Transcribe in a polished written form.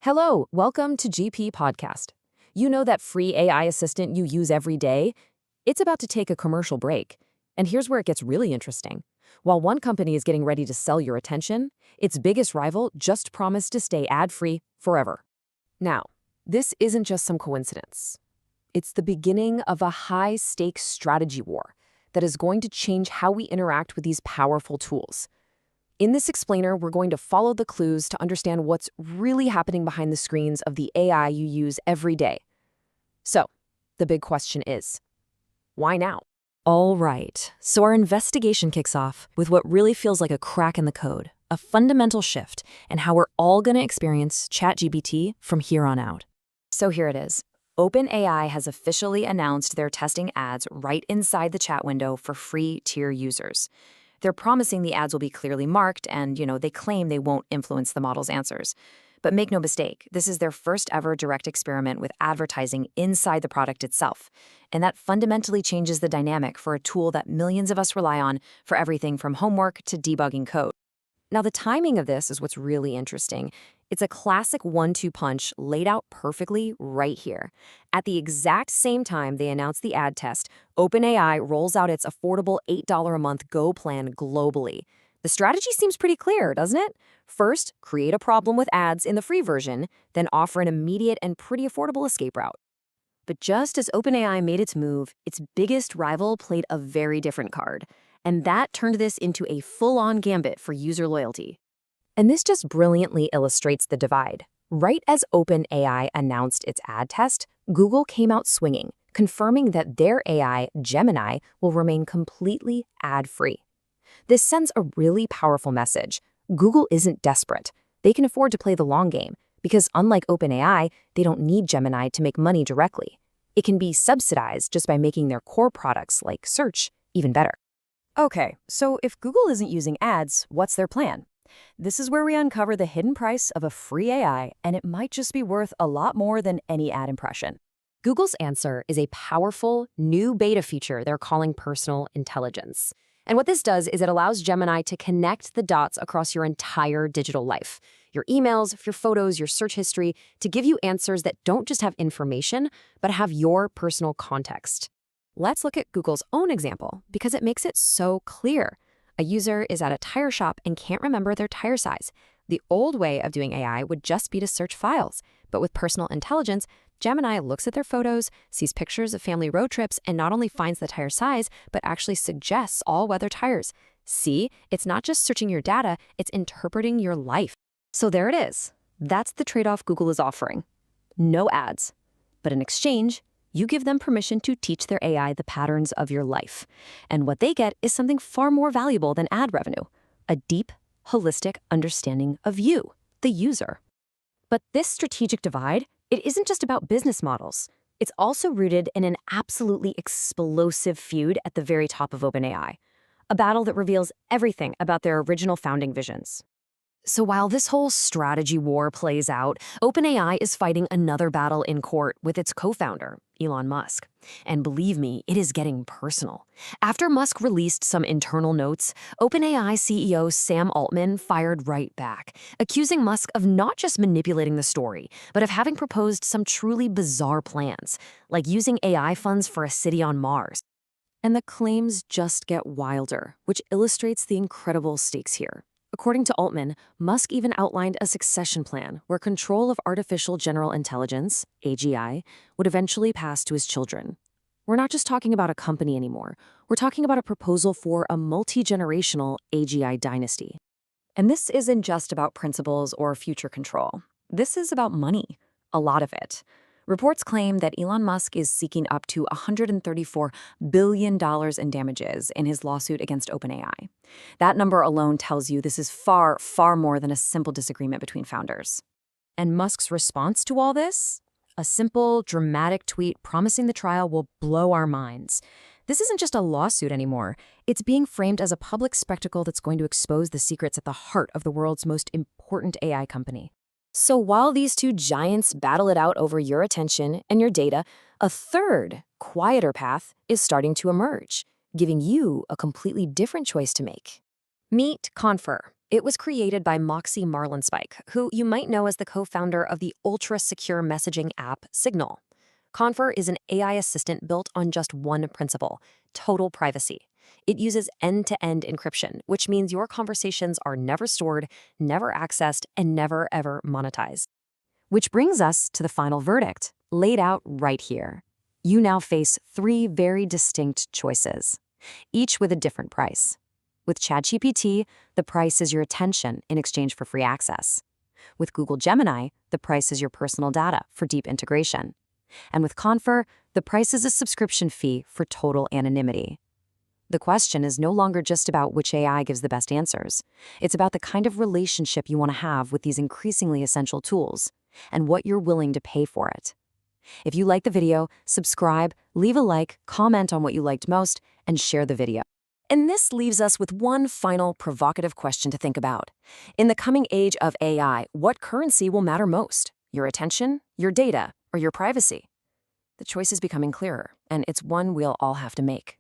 Hello, welcome to GP Podcast. You know that free AI assistant you use every day? It's about to take a commercial break. And here's where it gets really interesting. While one company is getting ready to sell your attention, its biggest rival just promised to stay ad-free forever. Now, this isn't just some coincidence. It's the beginning of a high-stakes strategy war that is going to change how we interact with these powerful tools. In this explainer, we're going to follow the clues to understand what's really happening behind the screens of the AI you use every day. So, the big question is, why now? All right, so our investigation kicks off with what really feels like a crack in the code, a fundamental shift in how we're all going to experience ChatGPT from here on out. So here it is. OpenAI has officially announced they're testing ads right inside the chat window for free tier users. They're promising the ads will be clearly marked and, they claim they won't influence the model's answers. But make no mistake, this is their first ever direct experiment with advertising inside the product itself. And that fundamentally changes the dynamic for a tool that millions of us rely on for everything from homework to debugging code. Now, the timing of this is what's really interesting. It's a classic 1-2 punch laid out perfectly right here. At the exact same time they announce the ad test, OpenAI rolls out its affordable $8 a month Go plan globally. The strategy seems pretty clear, doesn't it? First, create a problem with ads in the free version, then offer an immediate and pretty affordable escape route. But just as OpenAI made its move, its biggest rival played a very different card. And that turned this into a full-on gambit for user loyalty. And this just brilliantly illustrates the divide. Right as OpenAI announced its ad test, Google came out swinging, confirming that their AI, Gemini, will remain completely ad-free. This sends a really powerful message. Google isn't desperate. They can afford to play the long game, because unlike OpenAI, they don't need Gemini to make money directly. It can be subsidized just by making their core products, like search, even better. Okay, so if Google isn't using ads, what's their plan? This is where we uncover the hidden price of a free AI, and it might just be worth a lot more than any ad impression. Google's answer is a powerful, new beta feature they're calling personal intelligence. And what this does is it allows Gemini to connect the dots across your entire digital life, your emails, your photos, your search history, to give you answers that don't just have information, but have your personal context. Let's look at Google's own example, because it makes it so clear. A user is at a tire shop and can't remember their tire size. The old way of doing AI would just be to search files. But with personal intelligence, Gemini looks at their photos, sees pictures of family road trips, and not only finds the tire size, but actually suggests all-weather tires. See, it's not just searching your data, it's interpreting your life. So there it is. That's the trade-off Google is offering. No ads. But in exchange, you give them permission to teach their AI the patterns of your life. And what they get is something far more valuable than ad revenue, a deep, holistic understanding of you, the user. But this strategic divide, it isn't just about business models. It's also rooted in an absolutely explosive feud at the very top of OpenAI, a battle that reveals everything about their original founding visions. So while this whole strategy war plays out, OpenAI is fighting another battle in court with its co-founder, Elon Musk. And believe me, it is getting personal. After Musk released some internal notes, OpenAI CEO Sam Altman fired right back, accusing Musk of not just manipulating the story, but of having proposed some truly bizarre plans, like using AI funds for a city on Mars. And the claims just get wilder, which illustrates the incredible stakes here. According to Altman, Musk even outlined a succession plan where control of artificial general intelligence, AGI, would eventually pass to his children. We're not just talking about a company anymore. We're talking about a proposal for a multi-generational AGI dynasty. And this isn't just about principles or future control. This is about money, a lot of it. Reports claim that Elon Musk is seeking up to $134 billion in damages in his lawsuit against OpenAI. That number alone tells you this is far, far more than a simple disagreement between founders. And Musk's response to all this? A simple, dramatic tweet promising the trial will blow our minds. This isn't just a lawsuit anymore. It's being framed as a public spectacle that's going to expose the secrets at the heart of the world's most important AI company. So while these two giants battle it out over your attention and your data, a third, quieter path is starting to emerge, giving you a completely different choice to make. Meet Confer, It was created by Moxie Marlinspike, who you might know as the co-founder of the ultra-secure messaging app Signal. Confer is an AI assistant built on just one principle: total privacy. It uses end-to-end encryption, which means your conversations are never stored, never accessed, and never ever monetized. Which brings us to the final verdict, laid out right here. You now face 3 very distinct choices, each with a different price. With ChatGPT, the price is your attention in exchange for free access. With Google Gemini, the price is your personal data for deep integration. And with Confer, the price is a subscription fee for total anonymity. The question is no longer just about which AI gives the best answers. It's about the kind of relationship you want to have with these increasingly essential tools, and what you're willing to pay for it. If you like the video, subscribe, leave a like, comment on what you liked most, and share the video. And this leaves us with one final provocative question to think about. In the coming age of AI, what currency will matter most? Your attention, your data, or your privacy? The choice is becoming clearer, and it's one we'll all have to make.